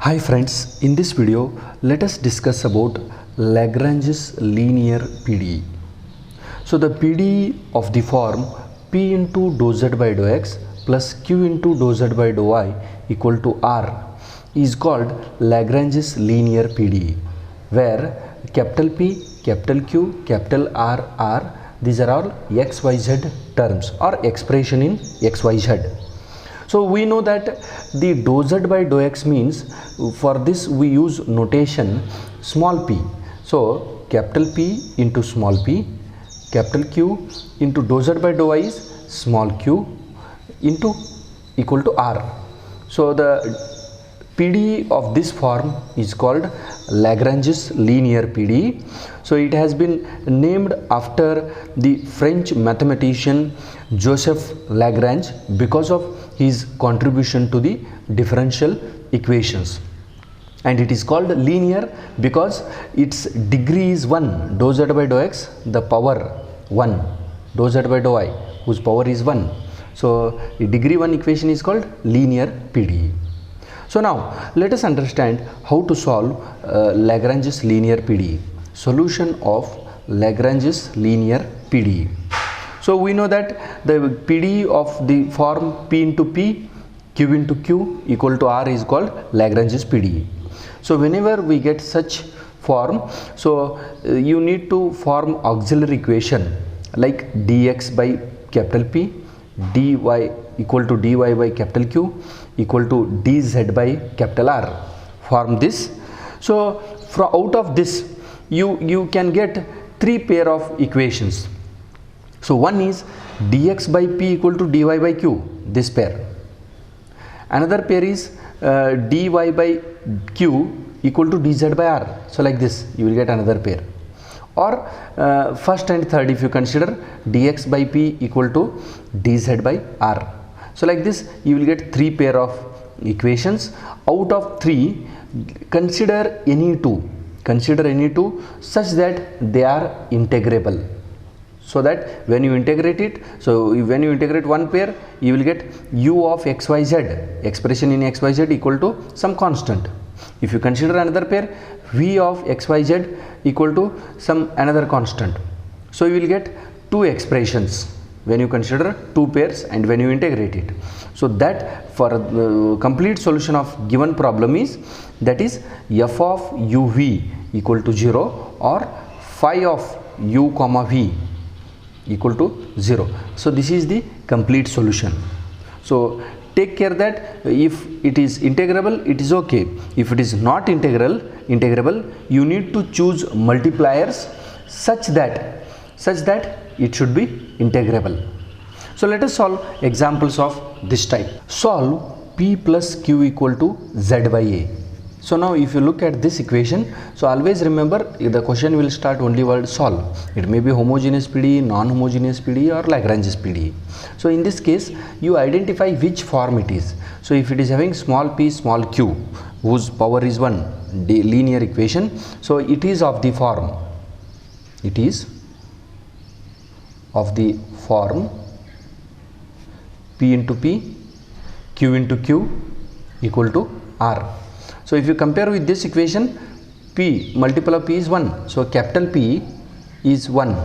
Hi friends, in this video let us discuss about Lagrange's linear PDE. So the PDE of the form P into dou z by dou x plus Q into dou z by dou y equal to R is called Lagrange's linear PDE, where capital P, capital Q, capital R are these are all XYZ terms or expression in XYZ. So we know that the dou z by dou x means, for this we use notation small p. So capital P into small p, capital Q into dou z by dou y is small q into equal to R. So the PDE of this form is called Lagrange's linear PDE. So it has been named after the French mathematician Joseph Lagrange because of his contribution to the differential equations, and it is called linear because its degree is 1, dou z by dou x the power 1, dou z by dou y whose power is 1. So the degree 1 equation is called linear PDE. So now let us understand how to solve Lagrange's linear PDE. Solution of Lagrange's linear PDE. So we know that the PDE of the form P into P, Q into Q equal to R is called Lagrange's PDE. So whenever we get such form, so you need to form auxiliary equation like dx by capital P, dy equal to dy by capital Q equal to dz by capital R. Form this. So from out of this you can get three pair of equations. So one is dx by P equal to dy by Q, this pair. Another pair is dy by Q equal to dz by R. So like this you will get another pair. Or first and third, if you consider dx by P equal to dz by R. So like this you will get three pair of equations. Out of three, consider any two such that they are integrable, so that when you integrate it, so when you integrate one pair you will get u of xyz, expression in xyz equal to some constant. If you consider another pair, v of xyz equal to some another constant. So you will get two expressions when you consider two pairs and when you integrate it. So that for the complete solution of given problem is, that is f of uv equal to 0 or phi of u comma v equal to 0. So this is the complete solution. So take care that if it is integrable, it is okay. If it is not integrable, you need to choose multipliers such that it should be integrable. So let us solve examples of this type. Solve p plus q equal to z by a. So now if you look at this equation, so always remember the question will start only word solve. It may be homogeneous PDE, non-homogeneous PDE or Lagrange's PDE. So in this case you identify which form it is. So if it is having small p small q whose power is 1, the linear equation, so it is of the form p into p, q into q equal to R. So if you compare with this equation, p multiple of p is 1, so capital P is 1,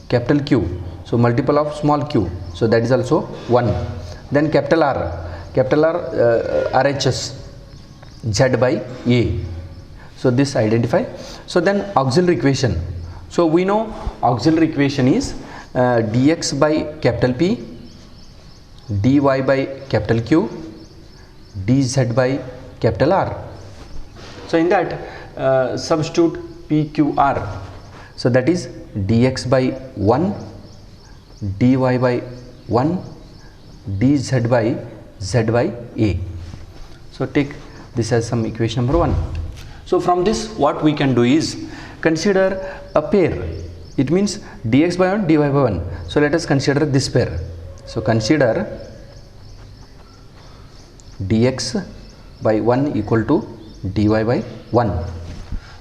capital Q, so multiple of small q, so that is also 1. Then capital R RHS z by a, so this identify. So then auxiliary equation, so we know auxiliary equation is dx by capital P, dy by capital Q, dz by capital R. So in that substitute p, q, r. So that is dx by 1, dy by 1, dz by z by a. So take this as some equation number 1. So from this what we can do is consider a pair. It means dx by 1, dy by 1. So let us consider this pair. So consider dx by 1 equal to dy by 1.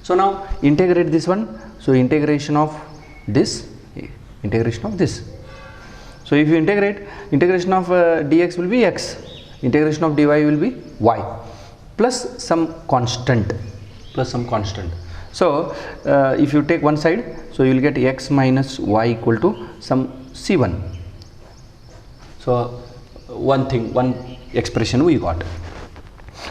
So now integrate this one. So integration of this. So if you integrate, integration of dx will be x, integration of dy will be y. plus some constant, so if you take one side, so you will get x minus y equal to some c1. So one expression we got.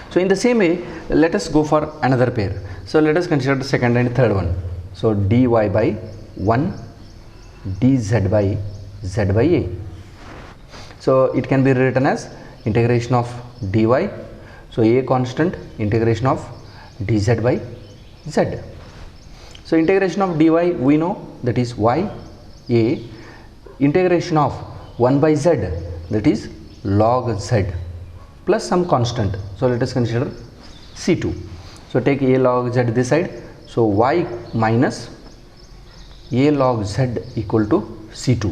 So in the same way, let us go for another pair. So let us consider the second and third one. So dy by 1 dz by z by a. So it can be written as integration of dy, so a constant, integration of dz by z. So integration of dy we know, that is y a, integration of 1 by z, that is log z, plus some constant. So let us consider c2. So take a log z this side, so y minus a log z equal to c2.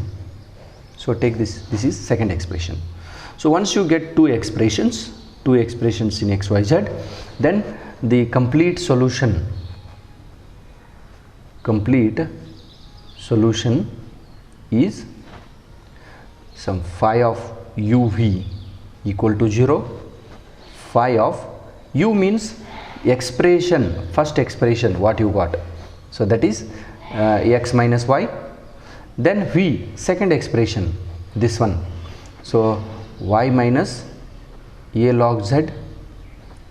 So take this is second expression. So once you get two expressions in xyz, then the complete solution is some phi of uv equal to 0. Phi of u means first expression what you got, so that is x minus y. Then v, second expression, this one, so y minus a log z,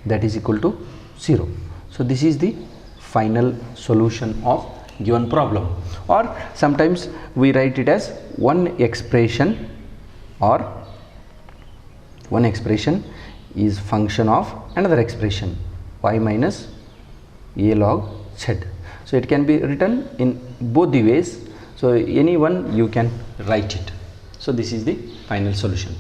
that is equal to 0. So this is the final solution of given problem, or sometimes we write it as one expression is function of another expression, y minus a log z. So it can be written in both the ways, so any one you can write it. So this is the final solution.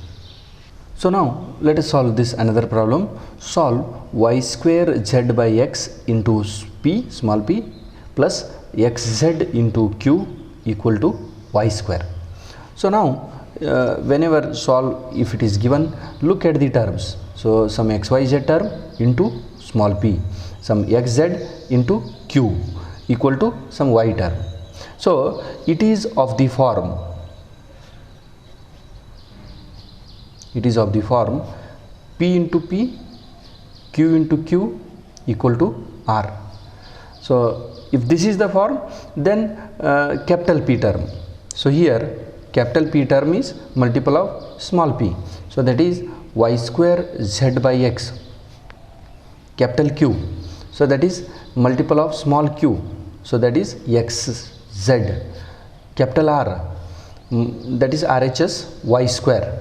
So now let us solve this another problem. Solve y square z by x into p, small p, plus xz into q equal to y square. So now whenever solve, if it is given, look at the terms. So some xyz term into small p, some xz into q equal to some y term. So it is of the form p into p, q into q equal to r. So if this is the form, then capital P term. So here capital P term is multiple of small p, so that is y square z by x, capital Q, so that is multiple of small q, so that is xz, capital R, that is RHS y square.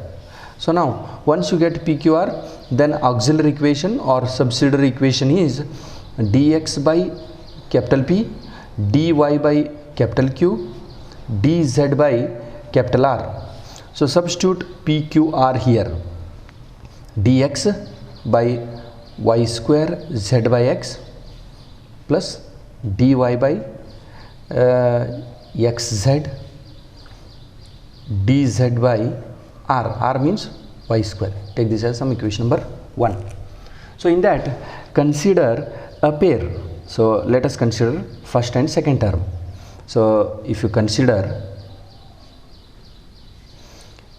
So now once you get PQR, then auxiliary equation or subsidiary equation is dx by capital P, dy by capital Q, dz by capital R. So substitute PQR here, dx by y square z by x plus dy by xz dz by r means y square. Take this as some equation number 1. So in that, consider a pair. So let us consider first and second term. So if you consider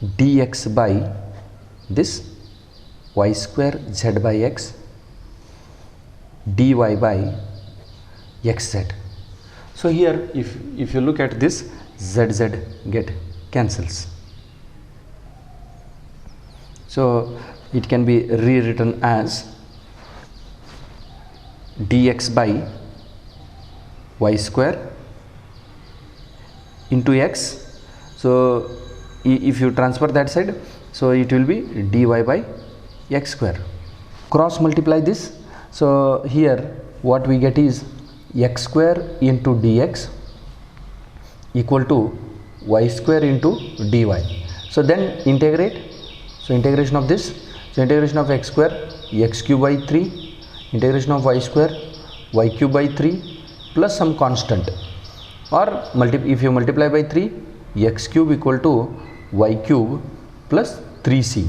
dx by this y square z by x, dy by xz. So here if you look at this, zz get cancels. So it can be rewritten as dx by y square into x. So if you transfer that side, so it will be dy by x square. Cross multiply this. So here what we get is x square into dx equal to y square into dy. So then integrate. So integration of this, so integration of x square, x cube by 3, integration of y square, y cube by 3 plus some constant, or if you multiply by 3, x cube equal to y cube plus 3c,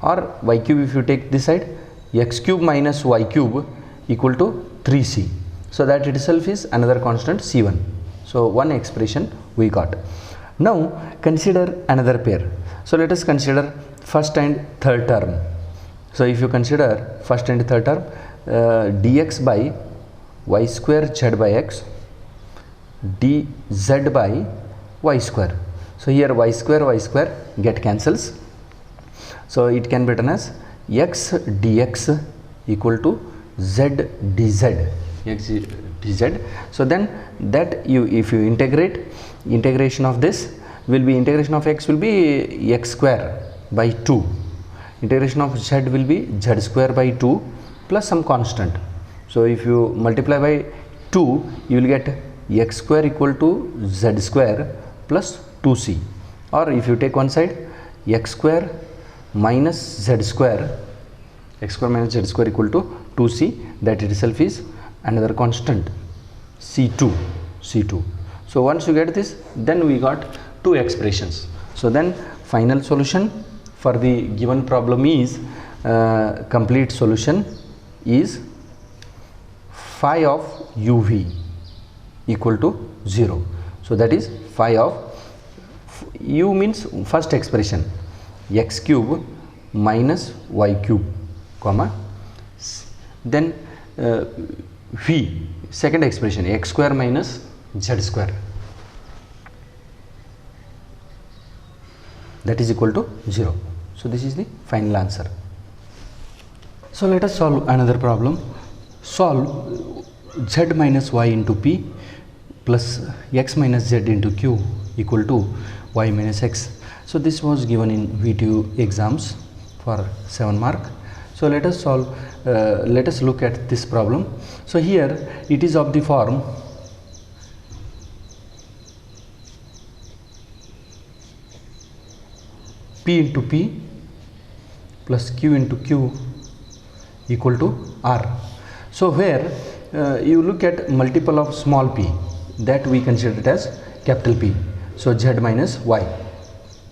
or y cube if you take this side, x cube minus y cube equal to 3c. So that itself is another constant c1. So one expression we got. Now consider another pair. So let us consider first and third term. So if you consider first and third term, dx by y square z by x dz by y square. So here y square get cancels. So it can be written as x dx equal to z dz, x dz. So then that if you integrate, integration of this will be, integration of x will be x square by 2, integration of z will be z square by 2 plus some constant. So if you multiply by 2, you will get x square equal to z square plus 2c, or if you take one side, x square minus z square, x square minus z square equal to 2c, that itself is another constant c2. So once you get this, then we got two expressions. So then final solution for the given problem is, complete solution is phi of uv equal to 0. So that is phi of u means first expression x cube minus y cube, comma, then v second expression x square minus z square, that is equal to 0. So this is the final answer. So let us solve another problem. Solve z minus y into p plus x minus z into q equal to y minus x. So this was given in VTU exams for 7 mark. So let us solve, let us look at this problem. So here it is of the form p into p plus q into q equal to r. So where you look at multiple of small p, that we consider it as capital P. So z minus y,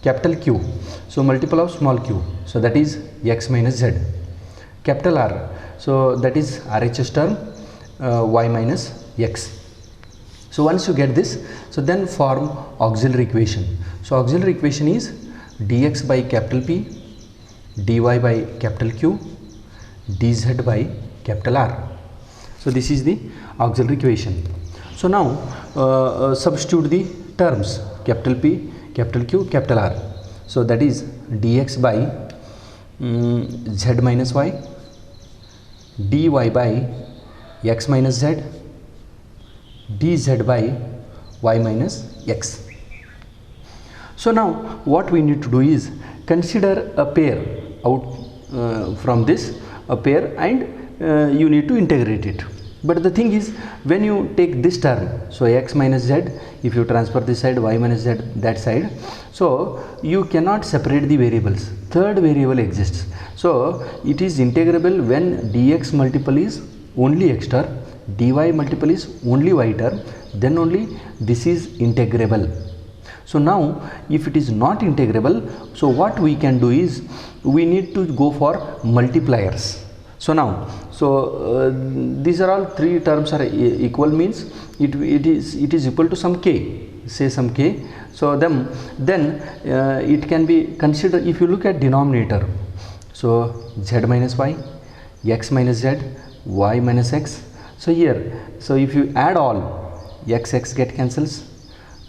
capital Q, so multiple of small q, so that is x minus z, capital R, so that is RHS term y minus x. So once you get this, so then form auxiliary equation. So auxiliary equation is dx by capital P, dy by capital Q, dz by capital R. So this is the auxiliary equation. So now substitute the terms capital P, capital Q, capital R. So that is dx by z minus y, dy by x minus z, dz by y minus x. So now what we need to do is consider a pair out from this, a pair, and you need to integrate it. But the thing is, when you take this term, so x minus z, if you transfer this side, y minus z that side, so you cannot separate the variables. Third variable exists. So it is integrable when dx multiple is only x term, dy multiple is only y term, then only this is integrable. So now if it is not integrable, so what we can do is we need to go for multipliers. So now, so these are all three terms are equal, means it is equal to some k, say some k. So then it can be considered, if you look at denominator, so z minus y, x minus z, y minus x. So here, so if you add all, x get cancels,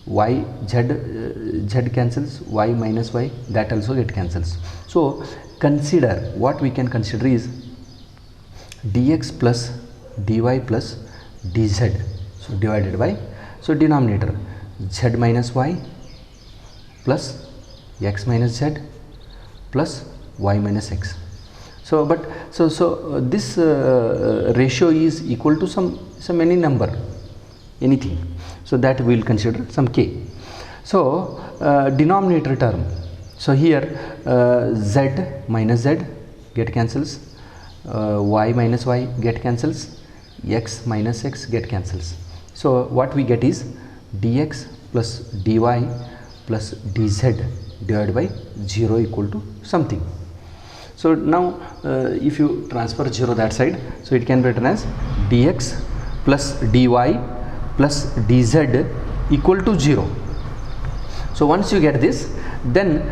y z cancels, y minus y, that also get cancels. So consider, what we can consider is dx plus dy plus dz, so divided by, so denominator z minus y plus x minus z plus y minus x. So but so this ratio is equal to some any number, anything, so that we will consider some k. So denominator term, so here z minus z get cancels, y minus y get cancels, x minus x get cancels. So what we get is dx plus dy plus dz divided by 0 equal to something. So now if you transfer 0 that side, so it can be written as dx plus dy plus dz equal to 0. So once you get this, then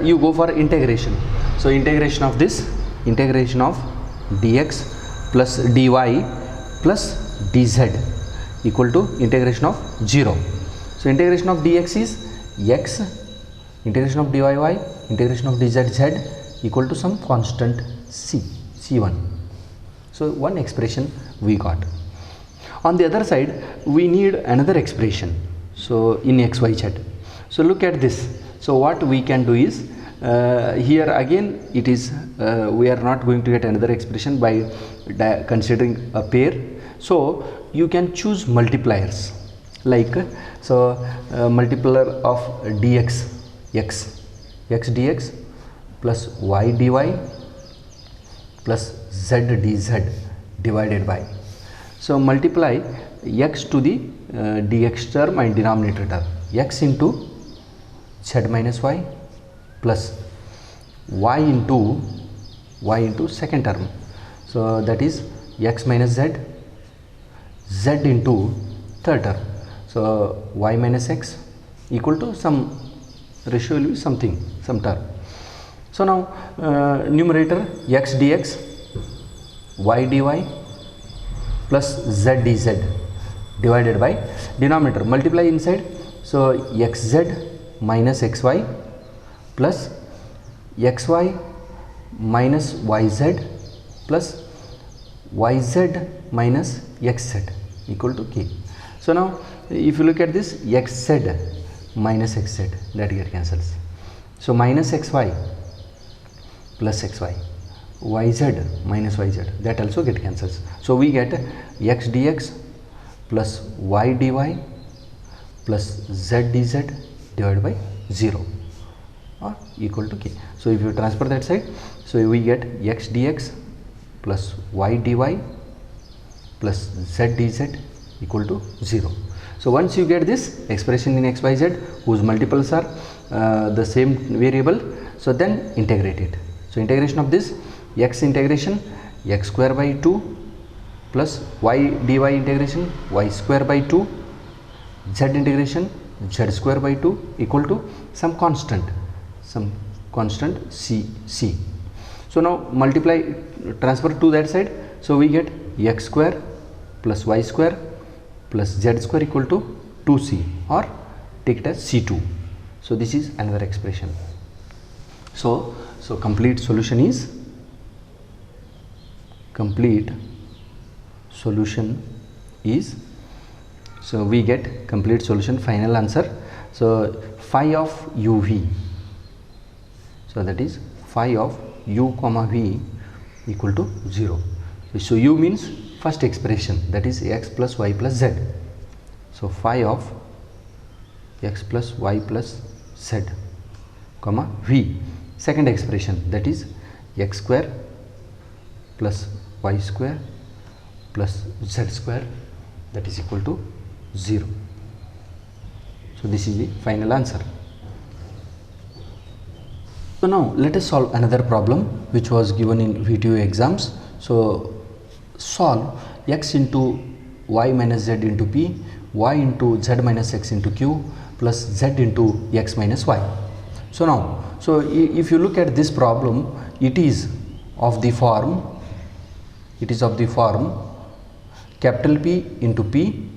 you go for integration. So integration of this, integration of dx plus dy plus dz equal to integration of 0. So integration of dx is x, integration of dyy, integration of dz equal to some constant c1. So one expression we got. On the other side we need another expression, so in xyz. So look at this. So what we can do is, here again it is, we are not going to get another expression by considering a pair. So you can choose multipliers, like multiplier of dx, x dx plus y dy plus z dz divided by. So multiply x to the dx term and denominator term, x into z minus y plus y into second term, so that is x minus z, z into third term, so y minus x equal to some ratio will be something, some term. So now numerator x dx, y dy plus z dz divided by denominator, multiply inside, so xz minus xy plus xy minus yz plus yz minus xz equal to k. So now if you look at this, xz minus xz, that get cancels, so minus xy plus xy, yz minus yz, that also get cancels. So we get x dx plus y dy plus z dz divided by 0 or equal to k. So if you transfer that side, so we get x dx plus y dy plus z dz equal to 0. So once you get this expression in xyz whose multiples are the same variable, so then integrate it. So integration of this, x integration x square by 2 plus y dy integration y square by 2, z integration z square by 2 equal to some constant c. So now multiply, transfer to that side, so we get x square plus y square plus z square equal to 2c, or take it as c2. So this is another expression. So complete solution is so we get complete solution, final answer. So phi of uv, so that is phi of u comma v equal to 0. So u means first expression, that is x plus y plus z. So phi of x plus y plus z comma v, second expression, that is x square plus y square plus z square, that is equal to 0. So this is the final answer. So now let us solve another problem which was given in VTU exams. So solve x into y minus z into p, y into z minus x into q plus z into x minus y. So now, so if you look at this problem, it is of the form capital P into P,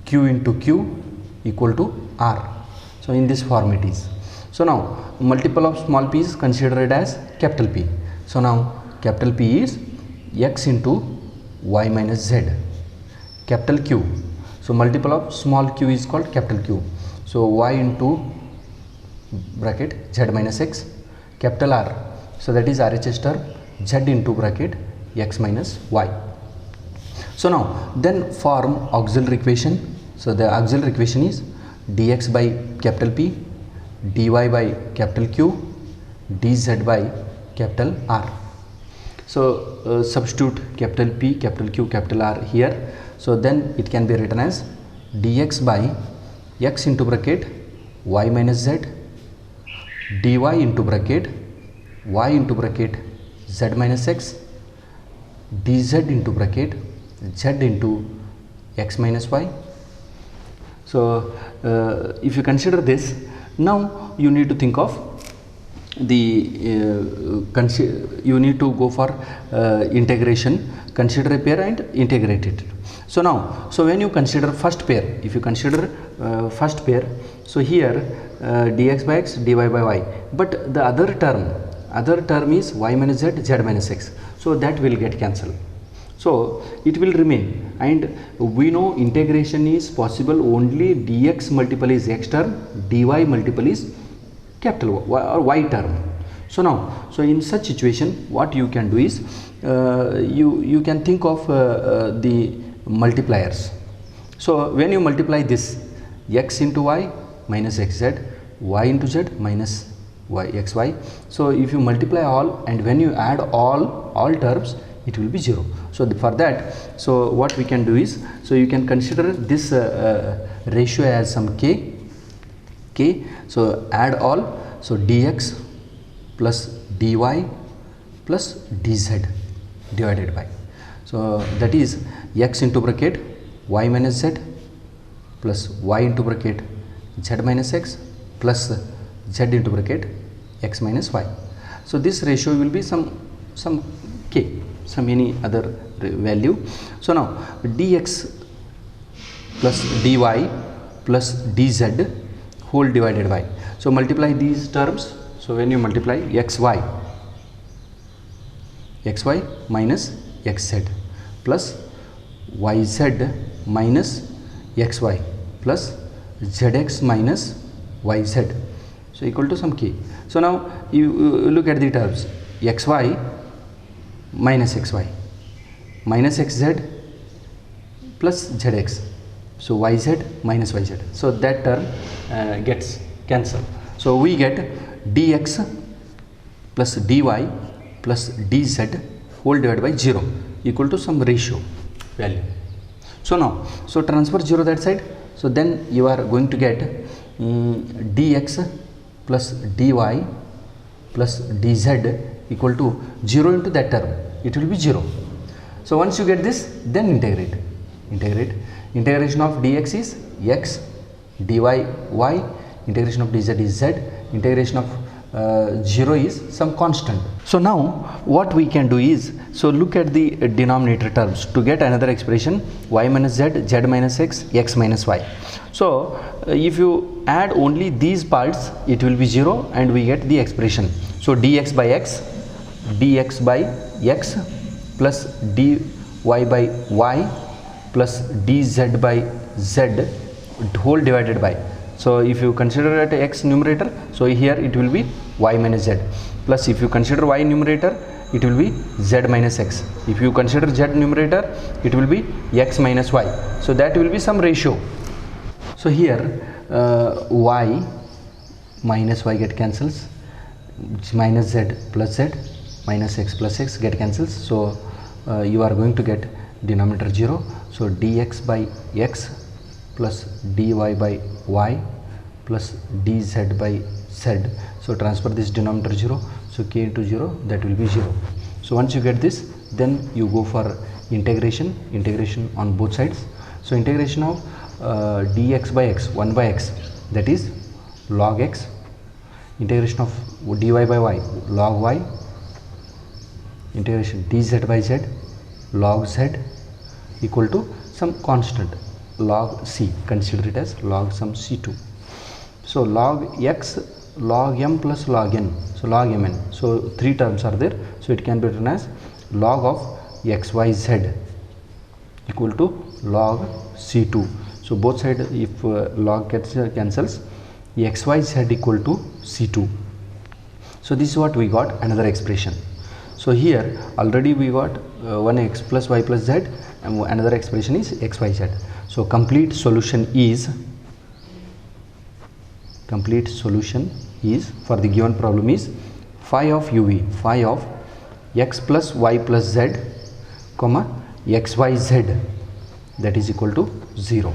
Q into Q equal to R. So in this form it is. So now multiple of small p is considered as capital P. So now capital P is x into y minus z, capital Q. So multiple of small q is called capital Q. So y into bracket z minus x, capital R. So that is RHS term, z into bracket x minus y. So now then form auxiliary equation. So the auxiliary equation is dx by capital P, dy by capital Q, dz by capital R. So substitute capital P, capital Q, capital R here. So then it can be written as dx by x into bracket y minus z, dy into bracket y into bracket z minus x, dz into bracket z into x minus y. So if you consider this, now you need to think of the you need to go for integration consider a pair and integrate it. So now, so when you consider first pair, if you consider first pair, so here dx by x, dy by y, but the other term is y minus z, z minus x, so that will get cancelled. So it will remain, and we know integration is possible only dx multiple is x term, dy multiple is capital Y or y term. So now, so in such situation, what you can do is you can think of the multipliers. So when you multiply this, x into y minus xz, y into z minus xy. So if you multiply all, and when you add all terms, it will be 0. So for that, so what we can do is, so you can consider this ratio as some k. So add all, so dx plus dy plus dz divided by, so that is x into bracket y minus z plus y into bracket z minus x plus z into bracket x minus y. So this ratio will be some k, some any other value. So now dx plus dy plus dz whole divided by, so multiply these terms. So when you multiply xy minus xz plus yz minus xy plus zx minus yz, so equal to some k. So now you look at the terms xy minus xy minus xz plus zx, so yz minus yz, so that term gets cancelled. So we get dx plus dy plus dz whole divided by 0 equal to some ratio value. So now, so transfer 0 that side, so then you are going to get dx plus dy plus dz equal to 0 into that term, it will be 0. So once you get this, then integrate. Integration of dx is x, dy y, integration of dz is z, integration of 0 is some constant. So now what we can do is, so look at the denominator terms to get another expression y minus z, z minus x, x minus y. So if you add only these parts, it will be 0 and we get the expression. So dx by x plus dy by y plus dz by z whole divided by, so if you consider it x numerator, so here it will be y minus z, plus if you consider y numerator, it will be z minus x. If you consider z numerator, it will be x minus y. So that will be some ratio. So here y minus y get cancels, minus z plus z, minus x plus x get cancels. So you are going to get denominator 0. So dx by x plus dy by y plus dz by z. So transfer this denominator 0. So k into 0, that will be 0. So once you get this, then you go for integration on both sides. So integration of dx by x, 1 by x, that is log x, integration of dy by y, log y, integration dz by z, log z equal to some constant log c, consider it as log some c2. So log x, log m plus log n, so log mn, so 3 terms are there, so it can be written as log of xyz equal to log c2. So both sides, if log gets cancels, xyz equal to c2. So this is what we got, another expression. So here already we got one x plus y plus z, and another expression is xyz. So complete solution is for the given problem is phi of uv, phi of x plus y plus z comma xyz, that is equal to 0.